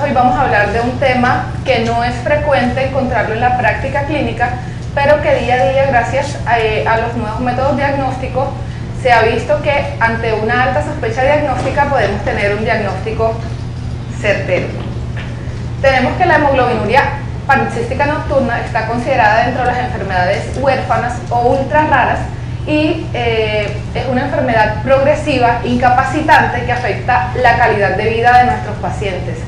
Hoy vamos a hablar de un tema que no es frecuente encontrarlo en la práctica clínica, pero que día a día, gracias a los nuevos métodos diagnósticos, se ha visto que ante una alta sospecha diagnóstica podemos tener un diagnóstico certero. Tenemos que la hemoglobinuria paroxística nocturna está considerada dentro de las enfermedades huérfanas o ultra raras y es una enfermedad progresiva, incapacitante, que afecta la calidad de vida de nuestros pacientes.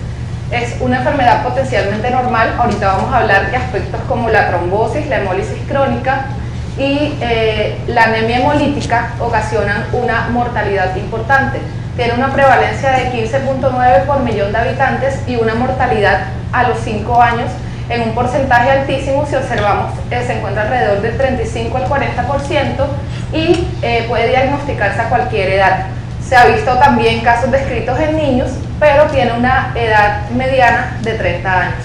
Es una enfermedad potencialmente normal. Ahorita vamos a hablar de aspectos como la trombosis, la hemólisis crónica y la anemia hemolítica ocasionan una mortalidad importante. Tiene una prevalencia de 15.9 por millón de habitantes y una mortalidad a los 5 años en un porcentaje altísimo. Si observamos, se encuentra alrededor del 35 al 40% y puede diagnosticarse a cualquier edad. Se ha visto también casos descritos en niños, pero tiene una edad mediana de 30 años.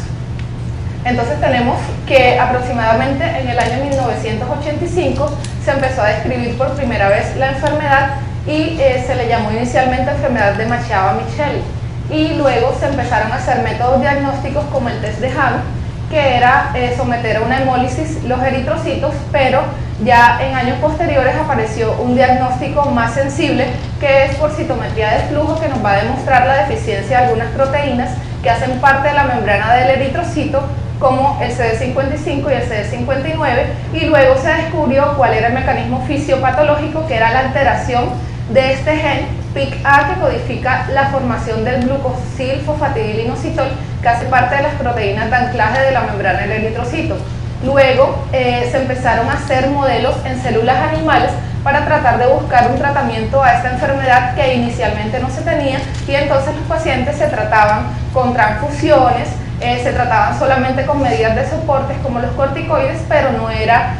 Entonces tenemos que aproximadamente en el año 1985 se empezó a describir por primera vez la enfermedad y se le llamó inicialmente enfermedad de Machava-Michel, y luego se empezaron a hacer métodos diagnósticos como el test de Hahn, que era someter a una hemólisis los eritrocitos, pero ya en años posteriores apareció un diagnóstico más sensible, que es por citometría de flujo, que nos va a demostrar la deficiencia de algunas proteínas que hacen parte de la membrana del eritrocito, como el CD55 y el CD59, y luego se descubrió cuál era el mecanismo fisiopatológico, que era la alteración de este gen PIK-A, que codifica la formación del glucosilfosfatidilinositol, que hace parte de las proteínas de anclaje de la membrana del eritrocito. Luego se empezaron a hacer modelos en células animales para tratar de buscar un tratamiento a esta enfermedad que inicialmente no se tenía, y entonces los pacientes se trataban con transfusiones, se trataban solamente con medidas de soportes como los corticoides, pero no era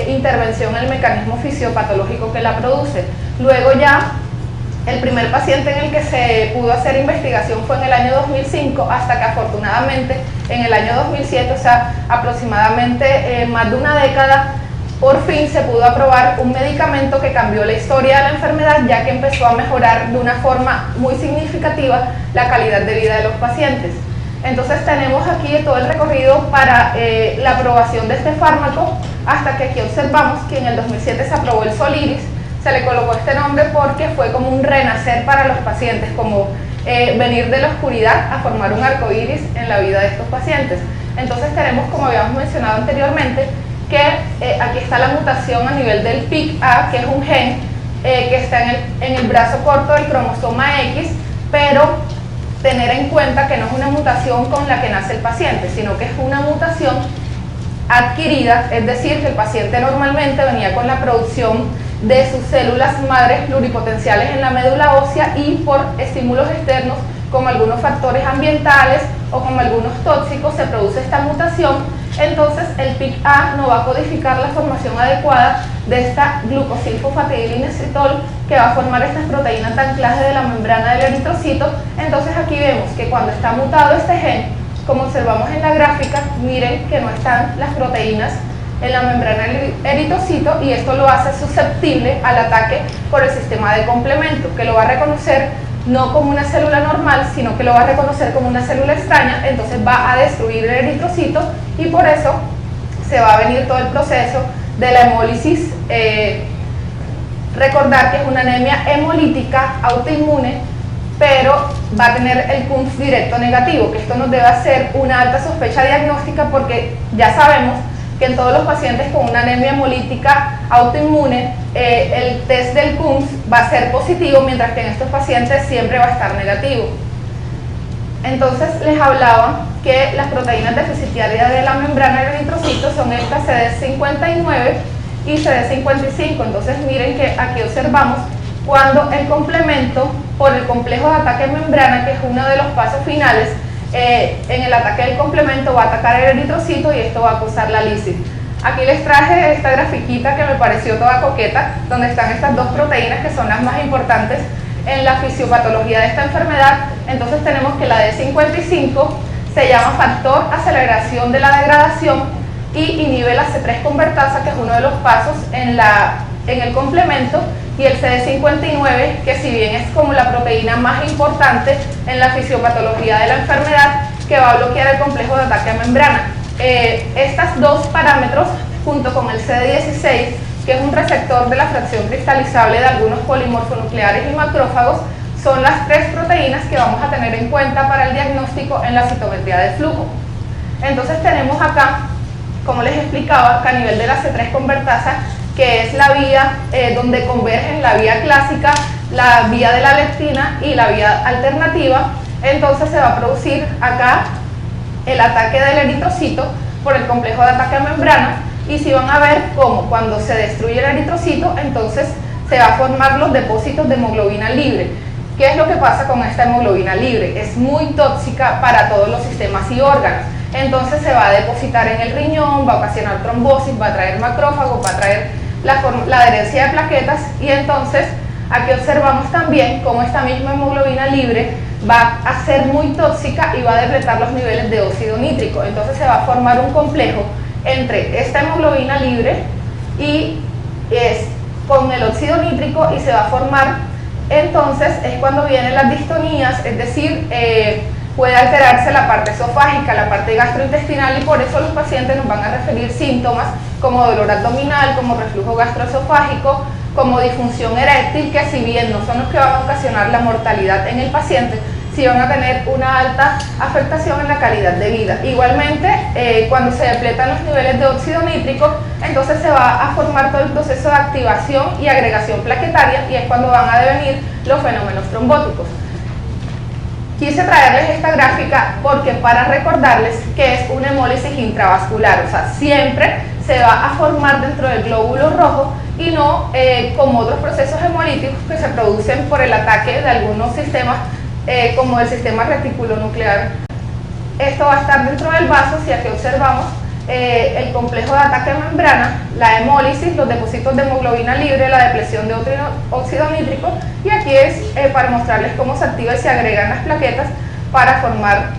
intervención en el mecanismo fisiopatológico que la produce. Luego ya el primer paciente en el que se pudo hacer investigación fue en el año 2005, hasta que afortunadamente en el año 2007, o sea, aproximadamente más de una década, por fin se pudo aprobar un medicamento que cambió la historia de la enfermedad, ya que empezó a mejorar de una forma muy significativa la calidad de vida de los pacientes. Entonces tenemos aquí todo el recorrido para la aprobación de este fármaco, hasta que aquí observamos que en el 2007 se aprobó el Soliris. Se le colocó este nombre porque fue como un renacer para los pacientes, como venir de la oscuridad a formar un arco iris en la vida de estos pacientes. Entonces tenemos, como habíamos mencionado anteriormente, que aquí está la mutación a nivel del PIK-A, que es un gen que está en el brazo corto del cromosoma X, pero tener en cuenta que no es una mutación con la que nace el paciente, sino que es una mutación adquirida, es decir, que el paciente normalmente venía con la producción de sus células madres pluripotenciales en la médula ósea, y por estímulos externos como algunos factores ambientales o como algunos tóxicos se produce esta mutación. Entonces el PIK-A no va a codificar la formación adecuada de esta glucosilfosfatidilinositol, que va a formar estas proteínas de anclaje de la membrana del eritrocito. Entonces aquí vemos que cuando está mutado este gen, como observamos en la gráfica, miren que no están las proteínas en la membrana del eritrocito, y esto lo hace susceptible al ataque por el sistema de complemento, que lo va a reconocer no como una célula normal, sino que lo va a reconocer como una célula extraña. Entonces va a destruir el eritrocito, y por eso se va a venir todo el proceso de la hemólisis. Recordar que es una anemia hemolítica autoinmune, pero va a tener el CUMS directo negativo, que esto nos debe hacer una alta sospecha diagnóstica, porque ya sabemos que en todos los pacientes con una anemia hemolítica autoinmune el test del CUMS va a ser positivo, mientras que en estos pacientes siempre va a estar negativo. Entonces les hablaba que las proteínas deficitarias de la membrana del eritrocito son estas CD59 y CD55. Entonces miren que aquí observamos cuando el complemento, por el complejo de ataque de membrana, que es uno de los pasos finales, en el ataque del complemento va a atacar el eritrocito, y esto va a causar la lisis. Aquí les traje esta grafiquita que me pareció toda coqueta, donde están estas dos proteínas que son las más importantes en la fisiopatología de esta enfermedad. Entonces tenemos que la D55 se llama factor aceleración de la degradación y inhibe la C3 convertasa, que es uno de los pasos en el complemento, y el CD59, que si bien es como la proteína más importante en la fisiopatología de la enfermedad, que va a bloquear el complejo de ataque a membrana. Estos dos parámetros, junto con el CD16, que es un receptor de la fracción cristalizable de algunos polimorfonucleares y macrófagos, son las tres proteínas que vamos a tener en cuenta para el diagnóstico en la citometría de flujo. Entonces tenemos acá, como les explicaba, que a nivel de la C3 convertasa, que es la vía donde convergen la vía clásica, la vía de la leptina y la vía alternativa, entonces se va a producir acá el ataque del eritrocito por el complejo de ataque a membrana, y si van a ver cómo cuando se destruye el eritrocito, entonces se va a formar los depósitos de hemoglobina libre. ¿Qué es lo que pasa con esta hemoglobina libre? Es muy tóxica para todos los sistemas y órganos. Entonces se va a depositar en el riñón, va a ocasionar trombosis, va a traer macrófagos, va a traer la adherencia de plaquetas, y entonces aquí observamos también cómo esta misma hemoglobina libre va a ser muy tóxica y va a depletar los niveles de óxido nítrico. Entonces se va a formar un complejo entre esta hemoglobina libre y con el óxido nítrico, y se va a formar, entonces es cuando vienen las distonías, es decir, puede alterarse la parte esofágica, la parte gastrointestinal, y por eso los pacientes nos van a referir síntomas como dolor abdominal, como reflujo gastroesofágico, como disfunción eréctil, que si bien no son los que van a ocasionar la mortalidad en el paciente, sí van a tener una alta afectación en la calidad de vida. Igualmente, cuando se depletan los niveles de óxido nítrico, entonces se va a formar todo el proceso de activación y agregación plaquetaria, y es cuando van a devenir los fenómenos trombóticos. Quise traerles esta gráfica porque para recordarles que es una hemólisis intravascular, o sea, siempre se va a formar dentro del glóbulo rojo y no como otros procesos hemolíticos que se producen por el ataque de algunos sistemas como el sistema reticulonuclear. Esto va a estar dentro del vaso. Si aquí observamos el complejo de ataque a membrana, la hemólisis, los depósitos de hemoglobina libre, la depresión de óxido nítrico, y aquí es para mostrarles cómo se activa y se agregan las plaquetas para formar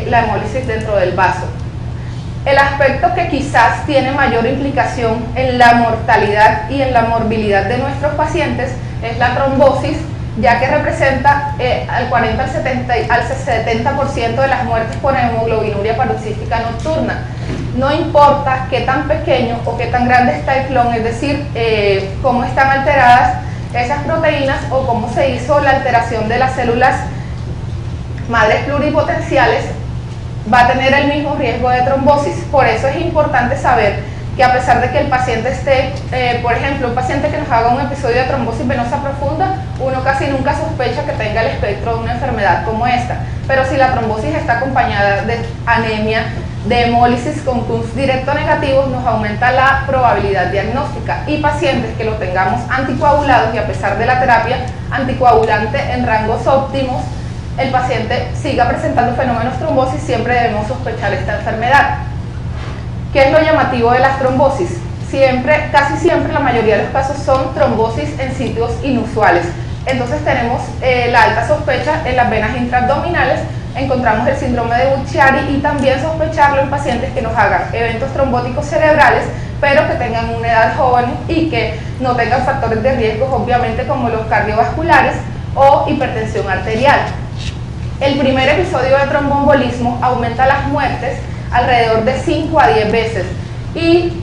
la hemólisis dentro del vaso. El aspecto que quizás tiene mayor implicación en la mortalidad y en la morbilidad de nuestros pacientes es la trombosis, ya que representa al 40 al 70% de las muertes por hemoglobinuria paroxística nocturna. No importa qué tan pequeño o qué tan grande está el clon, es decir, cómo están alteradas esas proteínas o cómo se hizo la alteración de las células madres pluripotenciales, va a tener el mismo riesgo de trombosis. Por eso es importante saber que a pesar de que el paciente esté, por ejemplo, un paciente que nos haga un episodio de trombosis venosa profunda, uno casi nunca sospecha que tenga el espectro de una enfermedad como esta. Pero si la trombosis está acompañada de anemia, de hemólisis con CUMS directo negativos, nos aumenta la probabilidad diagnóstica. Y pacientes que lo tengamos anticoagulados y a pesar de la terapia anticoagulante en rangos óptimos, el paciente siga presentando fenómenos trombosis, siempre debemos sospechar esta enfermedad. ¿Qué es lo llamativo de las trombosis? Casi siempre, la mayoría de los casos son trombosis en sitios inusuales. Entonces tenemos la alta sospecha en las venas intraabdominales, encontramos el síndrome de Budd-Chiari y también sospecharlo en pacientes que nos hagan eventos trombóticos cerebrales, pero que tengan una edad joven y que no tengan factores de riesgo, obviamente, como los cardiovasculares o hipertensión arterial. El primer episodio de tromboembolismo aumenta las muertes alrededor de 5 a 10 veces y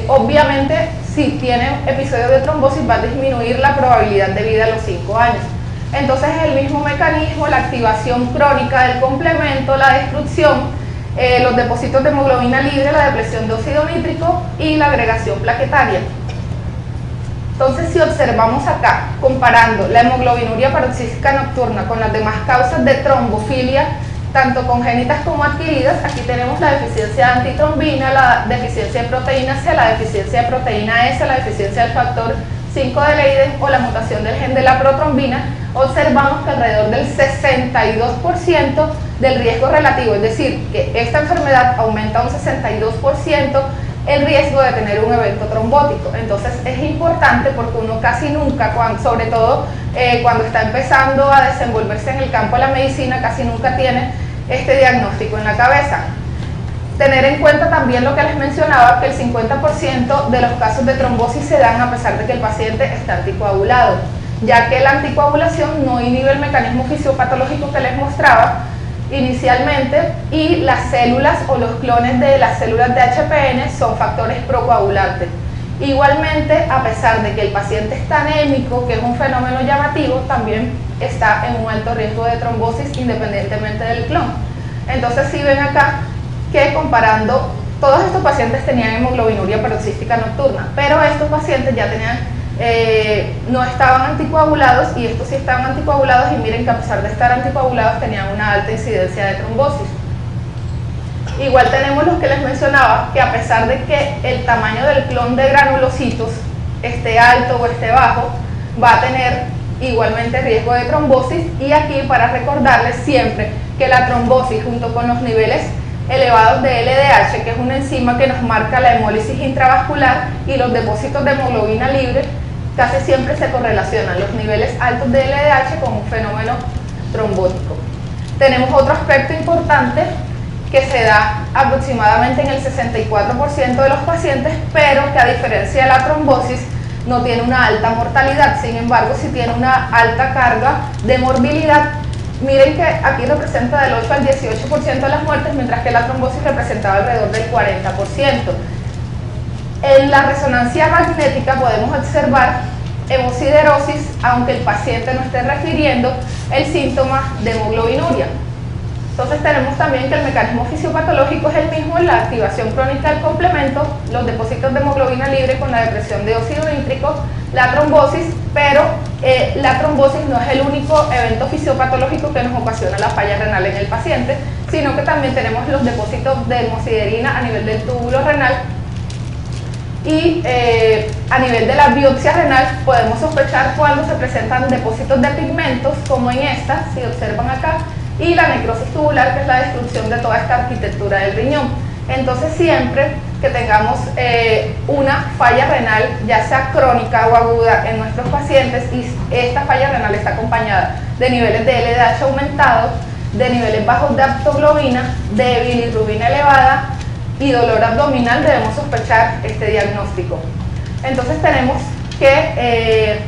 obviamente si tienen episodios de trombosis va a disminuir la probabilidad de vida a los 5 años. Entonces es el mismo mecanismo, la activación crónica del complemento, la destrucción, los depósitos de hemoglobina libre, la depresión de óxido nítrico y la agregación plaquetaria. Entonces, si observamos acá, comparando la hemoglobinuria paroxística nocturna con las demás causas de trombofilia, tanto congénitas como adquiridas, aquí tenemos la deficiencia de antitrombina, la deficiencia de proteína C, la deficiencia de proteína S, la deficiencia del factor 5 de Leiden o la mutación del gen de la protrombina. Observamos que alrededor del 62% del riesgo relativo, es decir, que esta enfermedad aumenta un 62% el riesgo de tener un evento trombótico. Entonces es importante porque uno casi nunca, sobre todo cuando está empezando a desenvolverse en el campo de la medicina, casi nunca tiene este diagnóstico en la cabeza. Tener en cuenta también lo que les mencionaba, que el 50% de los casos de trombosis se dan a pesar de que el paciente está anticoagulado, ya que la anticoagulación no inhibe el mecanismo fisiopatológico que les mostraba inicialmente, y las células o los clones de las células de HPN son factores procoagulantes. Igualmente, a pesar de que el paciente está anémico, que es un fenómeno llamativo, también está en un alto riesgo de trombosis independientemente del clon. Entonces, si ven acá que comparando, todos estos pacientes tenían hemoglobinuria paroxística nocturna, pero estos pacientes ya tenían, no estaban anticoagulados, y estos sí estaban anticoagulados, y miren que a pesar de estar anticoagulados tenían una alta incidencia de trombosis. Igual tenemos los que les mencionaba, que a pesar de que el tamaño del clon de granulocitos esté alto o esté bajo, va a tener igualmente riesgo de trombosis. Y aquí, para recordarles siempre que la trombosis, junto con los niveles elevados de LDH, que es una enzima que nos marca la hemólisis intravascular, y los depósitos de hemoglobina libre, casi siempre se correlacionan los niveles altos de LDH con un fenómeno trombótico. Tenemos otro aspecto importante que se da aproximadamente en el 64% de los pacientes, pero que a diferencia de la trombosis no tiene una alta mortalidad, sin embargo sí tiene una alta carga de morbilidad. Miren que aquí representa del 8 al 18% de las muertes, mientras que la trombosis representaba alrededor del 40%. En la resonancia magnética podemos observar hemosiderosis, aunque el paciente no esté refiriendo el síntoma de hemoglobinuria. Entonces tenemos también que el mecanismo fisiopatológico es el mismo en la activación crónica del complemento, los depósitos de hemoglobina libre con la depresión de óxido nítrico, la trombosis, pero la trombosis no es el único evento fisiopatológico que nos ocasiona la falla renal en el paciente, sino que también tenemos los depósitos de hemosiderina a nivel del túbulo renal, y a nivel de la biopsia renal podemos sospechar cuando se presentan depósitos de pigmentos, como en esta, si observan acá, y la necrosis tubular, que es la destrucción de toda esta arquitectura del riñón. Entonces, siempre que tengamos una falla renal, ya sea crónica o aguda en nuestros pacientes, y esta falla renal está acompañada de niveles de LDH aumentados, de niveles bajos de aptoglobina, de bilirrubina elevada y dolor abdominal, debemos sospechar este diagnóstico. Entonces tenemos que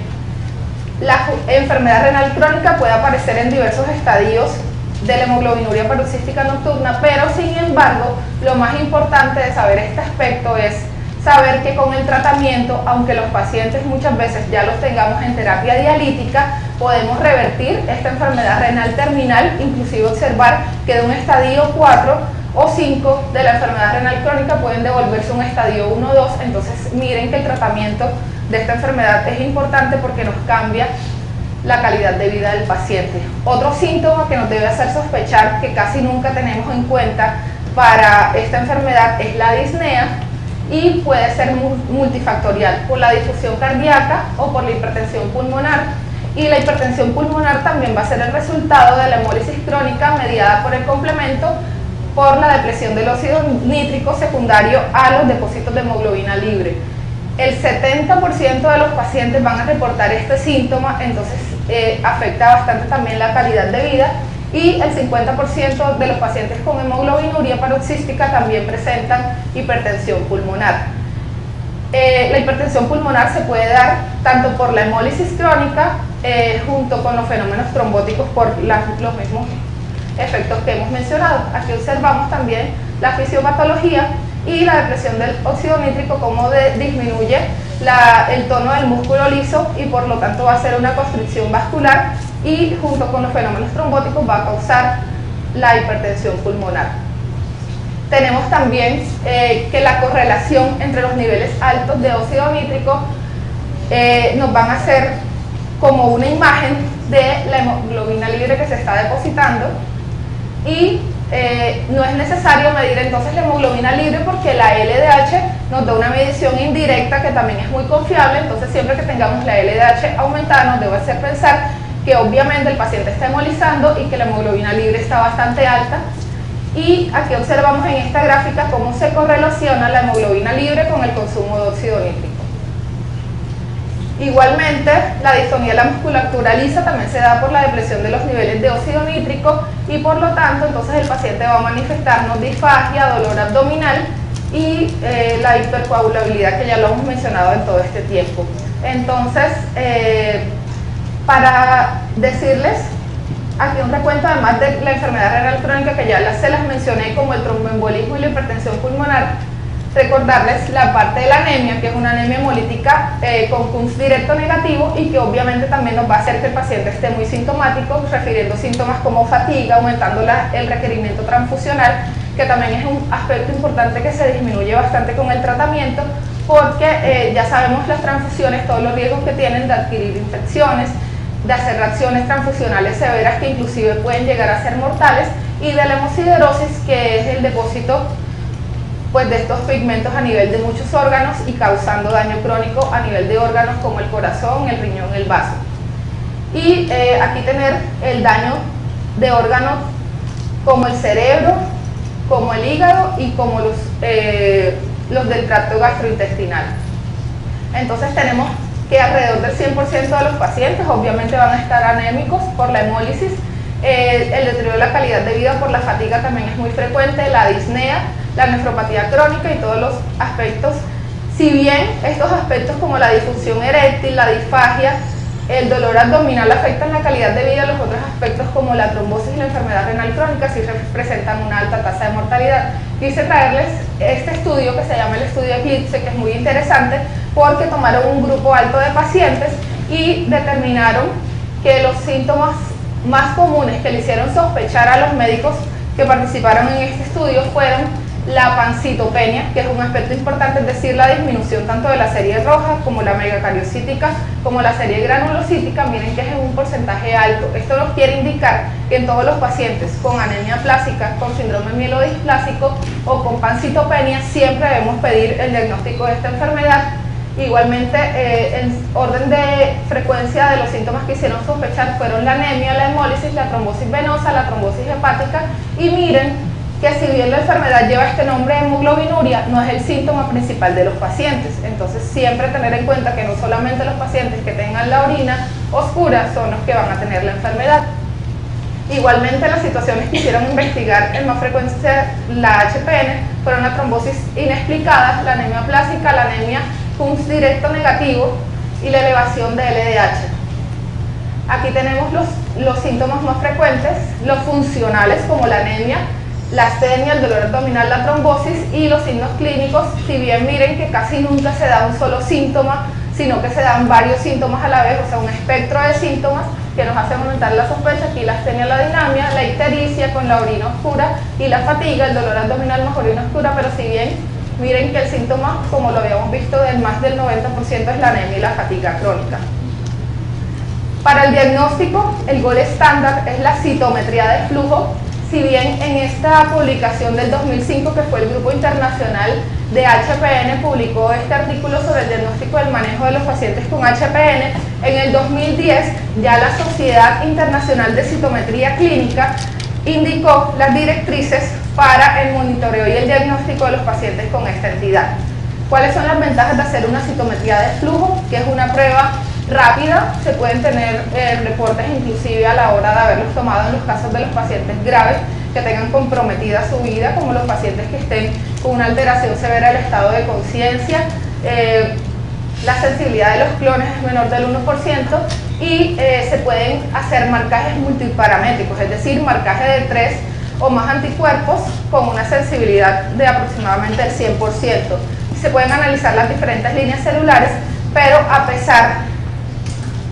la enfermedad renal crónica puede aparecer en diversos estadios de la hemoglobinuria paroxística nocturna, pero sin embargo, lo más importante de saber este aspecto es saber que con el tratamiento, aunque los pacientes muchas veces ya los tengamos en terapia dialítica, podemos revertir esta enfermedad renal terminal, inclusive observar que de un estadio 4 o 5 de la enfermedad renal crónica pueden devolverse a un estadio 1 o 2. Entonces miren que el tratamiento de esta enfermedad es importante porque nos cambia la calidad de vida del paciente. Otro síntoma que nos debe hacer sospechar, que casi nunca tenemos en cuenta para esta enfermedad, es la disnea, y puede ser multifactorial, por la difusión cardíaca o por la hipertensión pulmonar. Y la hipertensión pulmonar también va a ser el resultado de la hemólisis crónica mediada por el complemento, por la depresión del óxido nítrico secundario a los depósitos de hemoglobina libre. El 70% de los pacientes van a reportar este síntoma, entonces afecta bastante también la calidad de vida, y el 50% de los pacientes con hemoglobinuria paroxística también presentan hipertensión pulmonar. La hipertensión pulmonar se puede dar tanto por la hemólisis crónica junto con los fenómenos trombóticos por los mismos efectos que hemos mencionado. Aquí observamos también la fisiopatología y la depresión del óxido nítrico, cómo disminuye el tono del músculo liso, y por lo tanto va a ser una constricción vascular, y junto con los fenómenos trombóticos va a causar la hipertensión pulmonar. Tenemos también que la correlación entre los niveles altos de óxido nítrico nos van a hacer como una imagen de la hemoglobina libre que se está depositando, y no es necesario medir entonces la hemoglobina libre porque la LDH nos da una medición indirecta que también es muy confiable. Entonces siempre que tengamos la LDH aumentada nos debe hacer pensar que obviamente el paciente está hemolizando y que la hemoglobina libre está bastante alta. Y aquí observamos en esta gráfica cómo se correlaciona la hemoglobina libre con el consumo de óxido nítrico. Igualmente, la distonía de la musculatura lisa también se da por la depresión de los niveles de óxido nítrico y por lo tanto entonces el paciente va a manifestarnos disfagia, dolor abdominal y la hipercoagulabilidad que ya lo hemos mencionado en todo este tiempo. Entonces, para decirles aquí un recuento además de la enfermedad renal crónica que ya se las mencioné como el tromboembolismo y la hipertensión pulmonar, recordarles la parte de la anemia, que es una anemia hemolítica con Kunz directo negativo y que obviamente también nos va a hacer que el paciente esté muy sintomático, refiriendo síntomas como fatiga, aumentando el requerimiento transfusional, que también es un aspecto importante que se disminuye bastante con el tratamiento, porque ya sabemos las transfusiones, todos los riesgos que tienen de adquirir infecciones, de hacer reacciones transfusionales severas que inclusive pueden llegar a ser mortales, y de la hemosiderosis, que es el depósito pues de estos pigmentos a nivel de muchos órganos y causando daño crónico a nivel de órganos como el corazón, el riñón, el vaso. Y aquí tener el daño de órganos como el cerebro, como el hígado y como los del tracto gastrointestinal. Entonces tenemos que alrededor del 100% de los pacientes obviamente van a estar anémicos por la hemólisis, el deterioro de la calidad de vida por la fatiga también es muy frecuente, la disnea, la nefropatía crónica y todos los aspectos. Si bien estos aspectos como la disfunción eréctil, la disfagia, el dolor abdominal afectan la calidad de vida, los otros aspectos como la trombosis y la enfermedad renal crónica sí presentan una alta tasa de mortalidad. Quise traerles este estudio que se llama el estudio Eclipse, que es muy interesante porque tomaron un grupo alto de pacientes y determinaron que los síntomas más comunes que le hicieron sospechar a los médicos que participaron en este estudio fueron la pancitopenia, que es un aspecto importante, es decir, la disminución tanto de la serie roja como la megacariocítica, como la serie granulocítica. Miren que es en un porcentaje alto. Esto nos quiere indicar que en todos los pacientes con anemia plástica, con síndrome mielodisplásico o con pancitopenia, siempre debemos pedir el diagnóstico de esta enfermedad. Igualmente, en orden de frecuencia de los síntomas que hicieron sospechar fueron la anemia, la hemólisis, la trombosis venosa, la trombosis hepática, y miren que si bien la enfermedad lleva este nombre de hemoglobinuria, no es el síntoma principal de los pacientes. Entonces siempre tener en cuenta que no solamente los pacientes que tengan la orina oscura son los que van a tener la enfermedad. Igualmente las situaciones que hicieron investigar en más frecuencia la HPN fueron la trombosis inexplicada, la anemia plástica, la anemia Kunz directo negativo y la elevación de LDH. Aquí tenemos los síntomas más frecuentes, los funcionales como la anemia, la astenia, el dolor abdominal, la trombosis, y los signos clínicos, si bien miren que casi nunca se da un solo síntoma, sino que se dan varios síntomas a la vez, o sea, un espectro de síntomas que nos hacen aumentar la sospecha. Aquí la astenia, la dinamia, la ictericia con la orina oscura y la fatiga, el dolor abdominal más orina oscura, pero si bien miren que el síntoma, como lo habíamos visto, del más del 90% es la anemia y la fatiga crónica. Para el diagnóstico, el gol estándar es la citometría de flujo. Si bien en esta publicación del 2005, que fue el Grupo Internacional de HPN, publicó este artículo sobre el diagnóstico del manejo de los pacientes con HPN, en el 2010 ya la Sociedad Internacional de Citometría Clínica indicó las directrices para el monitoreo y el diagnóstico de los pacientes con esta entidad. ¿Cuáles son las ventajas de hacer una citometría de flujo? Que es una prueba rápida, se pueden tener reportes inclusive a la hora de haberlos tomado en los casos de los pacientes graves que tengan comprometida su vida, como los pacientes que estén con una alteración severa del estado de conciencia. La sensibilidad de los clones es menor del 1% y se pueden hacer marcajes multiparamétricos, es decir, marcaje de 3 o más anticuerpos con una sensibilidad de aproximadamente el 100%. Se pueden analizar las diferentes líneas celulares, pero a pesar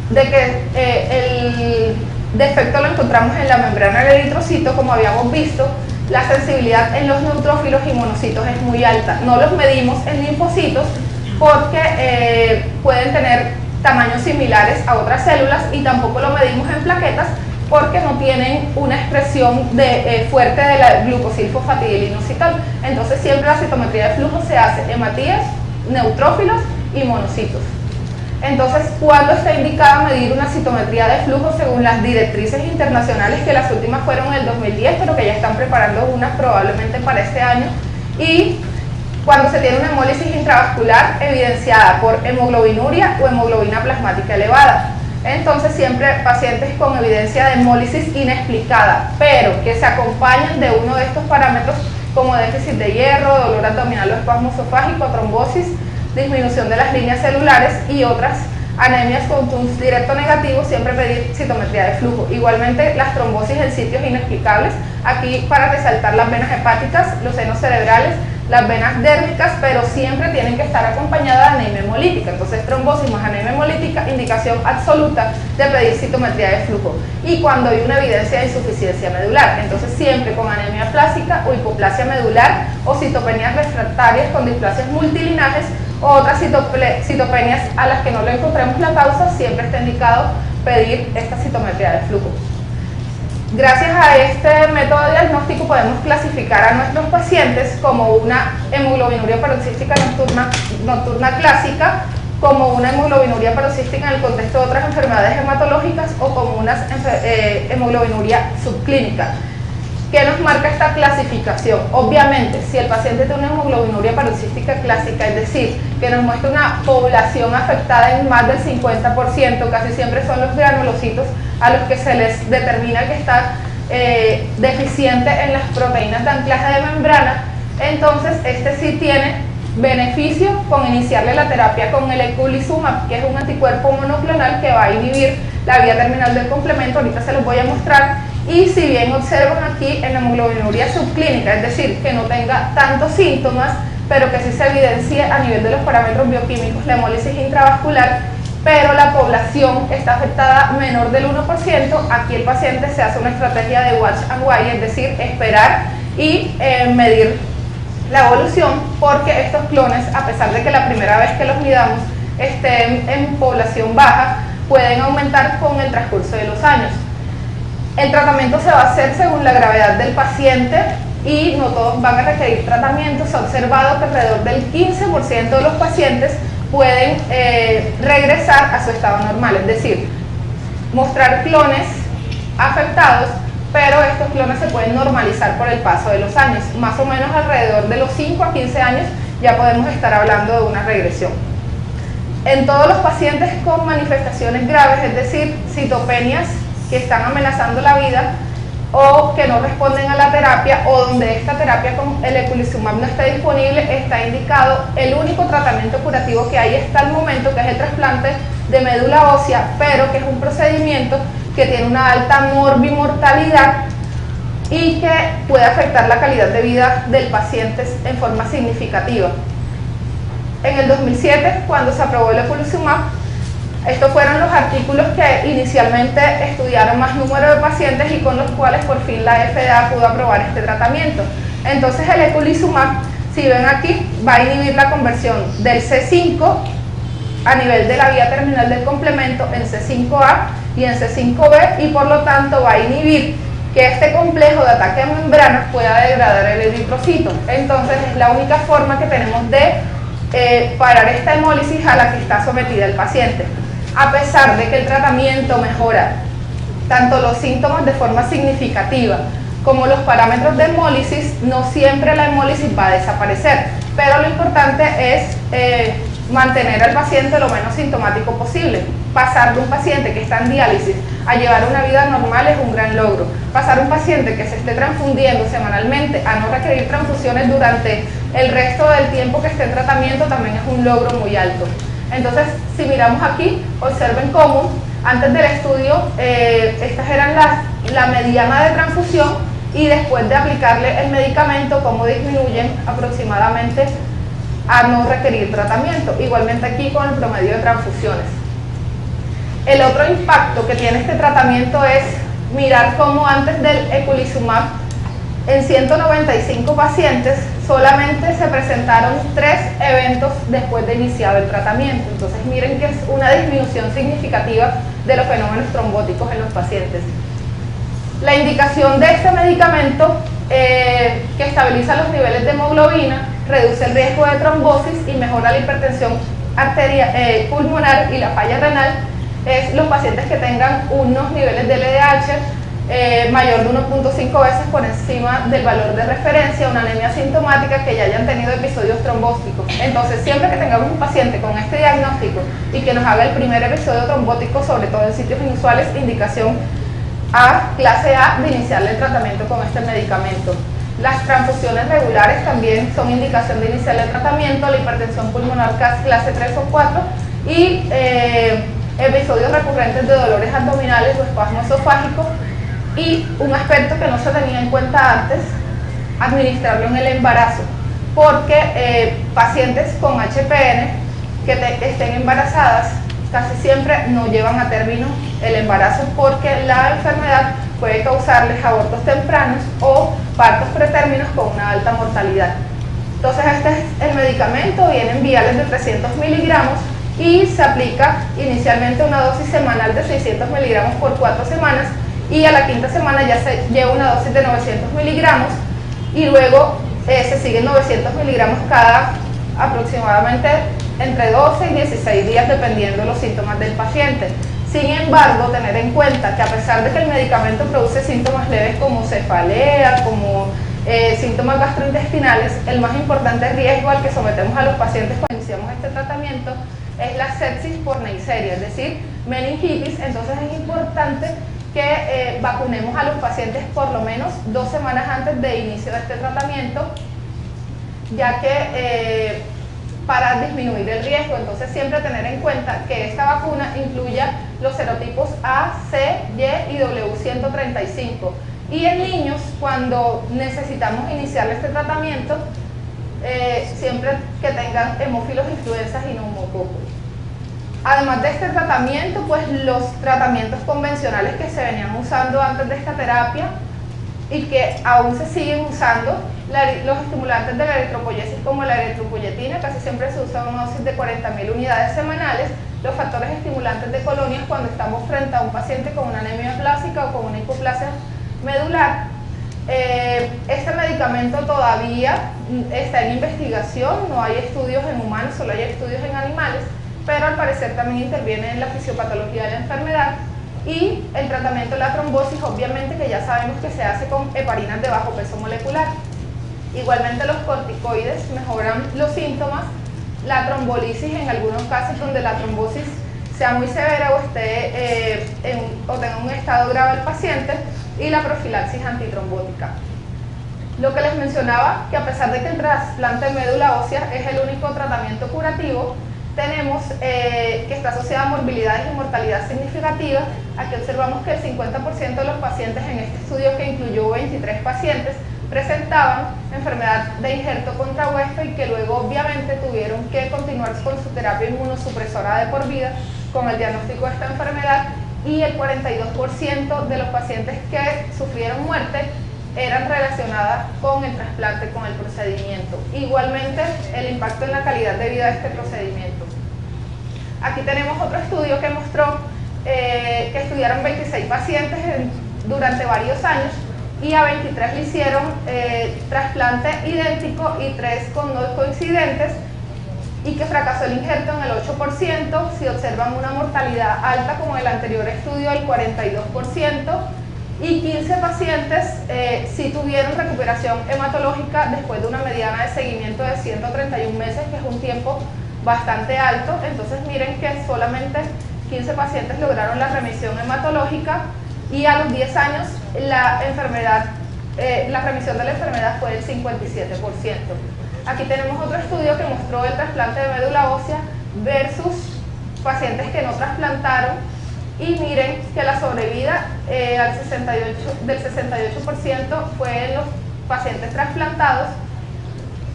de que el defecto lo encontramos en la membrana del eritrocito, como habíamos visto, la sensibilidad en los neutrófilos y monocitos es muy alta. No los medimos en linfocitos porque pueden tener tamaños similares a otras células, y tampoco lo medimos en plaquetas porque no tienen una expresión fuerte de la glucosilfosfatidilinositol. Entonces siempre la citometría de flujo se hace hematías, neutrófilos y monocitos. Entonces, ¿cuándo está indicada medir una citometría de flujo? Según las directrices internacionales, que las últimas fueron en el 2010, pero que ya están preparando unas probablemente para este año, y cuando se tiene una hemólisis intravascular evidenciada por hemoglobinuria o hemoglobina plasmática elevada. Entonces siempre pacientes con evidencia de hemólisis inexplicada, pero que se acompañan de uno de estos parámetros como déficit de hierro, dolor abdominal o espasmo esofágico, trombosis, disminución de las líneas celulares y otras anemias con TUNS directo negativo, siempre pedir citometría de flujo. Igualmente las trombosis en sitios inexplicables, aquí para resaltar las venas hepáticas, los senos cerebrales, las venas dérmicas, pero siempre tienen que estar acompañadas de anemia hemolítica. Entonces trombosis más anemia hemolítica, indicación absoluta de pedir citometría de flujo. Y cuando hay una evidencia de insuficiencia medular, entonces siempre con anemia plástica o hipoplasia medular o citopenias refractarias con displasias multilinajes o otras citopenias a las que no le encontremos la causa, siempre está indicado pedir esta citometría de flujo. Gracias a este método diagnóstico podemos clasificar a nuestros pacientes como una hemoglobinuria paroxística nocturna clásica, como una hemoglobinuria paroxística en el contexto de otras enfermedades hematológicas o como una hemoglobinuria subclínica. ¿Qué nos marca esta clasificación? Obviamente, si el paciente tiene una hemoglobinuria paroxística clásica, es decir, que nos muestra una población afectada en más del 50%, casi siempre son los granulocitos a los que se les determina que está deficiente en las proteínas de anclaje de membrana, entonces este sí tiene beneficio con iniciarle la terapia con el eculizumab, que es un anticuerpo monoclonal que va a inhibir la vía terminal del complemento, ahorita se los voy a mostrar. Y si bien observan aquí en la hemoglobinuria subclínica, es decir, que no tenga tantos síntomas, pero que sí se evidencie a nivel de los parámetros bioquímicos la hemólisis intravascular, pero la población está afectada menor del 1%, aquí el paciente se hace una estrategia de watch and wait, es decir, esperar y medir la evolución, porque estos clones, a pesar de que la primera vez que los midamos estén en población baja, pueden aumentar con el transcurso de los años. El tratamiento se va a hacer según la gravedad del paciente y no todos van a requerir tratamiento. Se ha observado que alrededor del 15% de los pacientes pueden regresar a su estado normal, es decir, mostrar clones afectados, pero estos clones se pueden normalizar por el paso de los años. Más o menos alrededor de los 5 a 15 años ya podemos estar hablando de una regresión. En todos los pacientes con manifestaciones graves, es decir, citopenias que están amenazando la vida o que no responden a la terapia o donde esta terapia con el eculizumab no está disponible, está indicado el único tratamiento curativo que hay hasta el momento, que es el trasplante de médula ósea, pero que es un procedimiento que tiene una alta morbimortalidad y que puede afectar la calidad de vida del paciente en forma significativa. En el 2007, cuando se aprobó el eculizumab, estos fueron los artículos que inicialmente estudiaron más número de pacientes y con los cuales por fin la FDA pudo aprobar este tratamiento. Entonces el eculizumab, si ven aquí, va a inhibir la conversión del C5 a nivel de la vía terminal del complemento en C5A y en C5B y por lo tanto va a inhibir que este complejo de ataque a membranas pueda degradar el eritrocito. Entonces es la única forma que tenemos de parar esta hemólisis a la que está sometida el paciente. A pesar de que el tratamiento mejora tanto los síntomas de forma significativa como los parámetros de hemólisis, no siempre la hemólisis va a desaparecer, pero lo importante es mantener al paciente lo menos sintomático posible. Pasar de un paciente que está en diálisis a llevar una vida normal es un gran logro. Pasar un paciente que se esté transfundiendo semanalmente a no requerir transfusiones durante el resto del tiempo que esté en tratamiento también es un logro muy alto. Entonces, si miramos aquí, observen cómo antes del estudio estas eran la mediana de transfusión y después de aplicarle el medicamento, cómo disminuyen aproximadamente a no requerir tratamiento. Igualmente aquí con el promedio de transfusiones. El otro impacto que tiene este tratamiento es mirar cómo antes del eculizumab en 195 pacientes solamente se presentaron 3 eventos después de iniciado el tratamiento. Entonces miren que es una disminución significativa de los fenómenos trombóticos en los pacientes. La indicación de este medicamento que estabiliza los niveles de hemoglobina, reduce el riesgo de trombosis y mejora la hipertensión pulmonar y la falla renal es los pacientes que tengan unos niveles de LDH mayor de 1.5 veces por encima del valor de referencia, una anemia asintomática, que ya hayan tenido episodios trombóticos. Entonces, siempre que tengamos un paciente con este diagnóstico y que nos haga el primer episodio trombótico, sobre todo en sitios inusuales, indicación clase A de iniciarle el tratamiento con este medicamento. Las transfusiones regulares también son indicación de iniciar el tratamiento, la hipertensión pulmonar clase 3 o 4 y episodios recurrentes de dolores abdominales o espasmo esofágico. Y un aspecto que no se tenía en cuenta antes, administrarlo en el embarazo, porque pacientes con HPN que estén embarazadas casi siempre no llevan a término el embarazo, porque la enfermedad puede causarles abortos tempranos o partos pretérminos con una alta mortalidad. Entonces este es el medicamento, viene en viales de 300 miligramos y se aplica inicialmente una dosis semanal de 600 miligramos por 4 semanas, y a la quinta semana ya se lleva una dosis de 900 miligramos y luego se siguen 900 miligramos cada aproximadamente entre 12 y 16 días dependiendo de los síntomas del paciente. Sin embargo, tener en cuenta que a pesar de que el medicamento produce síntomas leves como cefalea, como síntomas gastrointestinales, el más importante riesgo al que sometemos a los pacientes cuando iniciamos este tratamiento es la sepsis por Neisseria, es decir, meningitis. Entonces es importante que vacunemos a los pacientes por lo menos 2 semanas antes de inicio de este tratamiento, ya que para disminuir el riesgo. Entonces siempre tener en cuenta que esta vacuna incluya los serotipos A, C, Y y W135. Y en niños, cuando necesitamos iniciar este tratamiento, siempre que tengan hemófilos, influenzas y neumococos. Además de este tratamiento, pues los tratamientos convencionales que se venían usando antes de esta terapia y que aún se siguen usando, los estimulantes de la eritropoyesis como la eritropoyetina, casi siempre se usa una dosis de 40.000 unidades semanales, los factores estimulantes de colonias cuando estamos frente a un paciente con una anemia plásica o con una hipoplasia medular. Este medicamento todavía está en investigación, no hay estudios en humanos, solo hay estudios en animales, pero al parecer también interviene en la fisiopatología de la enfermedad. Y el tratamiento de la trombosis, obviamente que ya sabemos que se hace con heparinas de bajo peso molecular. Igualmente los corticoides mejoran los síntomas, la trombolisis en algunos casos donde la trombosis sea muy severa o tenga un estado grave el paciente, y la profilaxis antitrombótica. Lo que les mencionaba, que a pesar de que el trasplante de médula ósea es el único tratamiento curativo, tenemos que está asociada a morbilidades y mortalidad significativa. Aquí observamos que el 50% de los pacientes en este estudio, que incluyó 23 pacientes, presentaban enfermedad de injerto contra hueso y que luego obviamente tuvieron que continuar con su terapia inmunosupresora de por vida con el diagnóstico de esta enfermedad, y el 42% de los pacientes que sufrieron muerte eran relacionadas con el trasplante, con el procedimiento. Igualmente el impacto en la calidad de vida de este procedimiento. Aquí tenemos otro estudio que mostró que estudiaron 26 pacientes durante varios años, y a 23 le hicieron trasplante idéntico y 3 con no coincidentes, y que fracasó el injerto en el 8%, si observan una mortalidad alta como en el anterior estudio del 42%, y 15 pacientes sí tuvieron recuperación hematológica después de una mediana de seguimiento de 131 meses, que es un tiempo bastante alto. Entonces miren que solamente 15 pacientes lograron la remisión hematológica, y a los 10 años la remisión de la enfermedad fue del 57%. Aquí tenemos otro estudio que mostró el trasplante de médula ósea versus pacientes que no trasplantaron, y miren que la sobrevida del 68% fue en los pacientes trasplantados,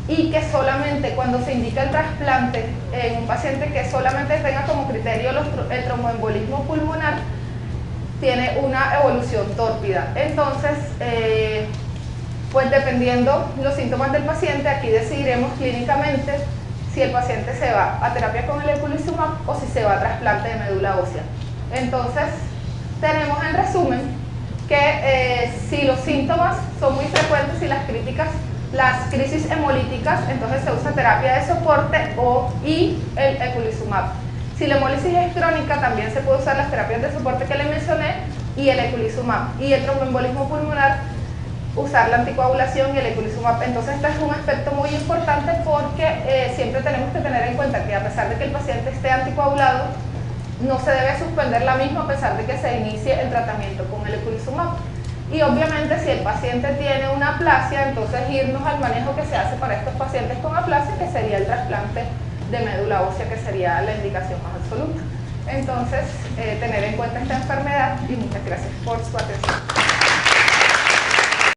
y que solamente cuando se indica el trasplante en un paciente que solamente tenga como criterio el tromboembolismo pulmonar, tiene una evolución tórpida. Entonces, pues dependiendo los síntomas del paciente, aquí decidiremos clínicamente si el paciente se va a terapia con el eculizumab o si se va a trasplante de médula ósea. Entonces, tenemos en resumen que si los síntomas son muy frecuentes y las crisis hemolíticas, entonces se usa terapia de soporte y el eculizumab. Si la hemólisis es crónica, también se puede usar las terapias de soporte que les mencioné, y el eculizumab. Y el tromboembolismo pulmonar, usar la anticoagulación y el eculizumab. Entonces este es un aspecto muy importante porque siempre tenemos que tener en cuenta que a pesar de que el paciente esté anticoagulado, no se debe suspender la misma a pesar de que se inicie el tratamiento con el eculizumab. Y obviamente si el paciente tiene una aplasia, entonces irnos al manejo que se hace para estos pacientes con aplasia, que sería el trasplante de médula ósea, que sería la indicación más absoluta. Entonces, tener en cuenta esta enfermedad y muchas gracias por su atención.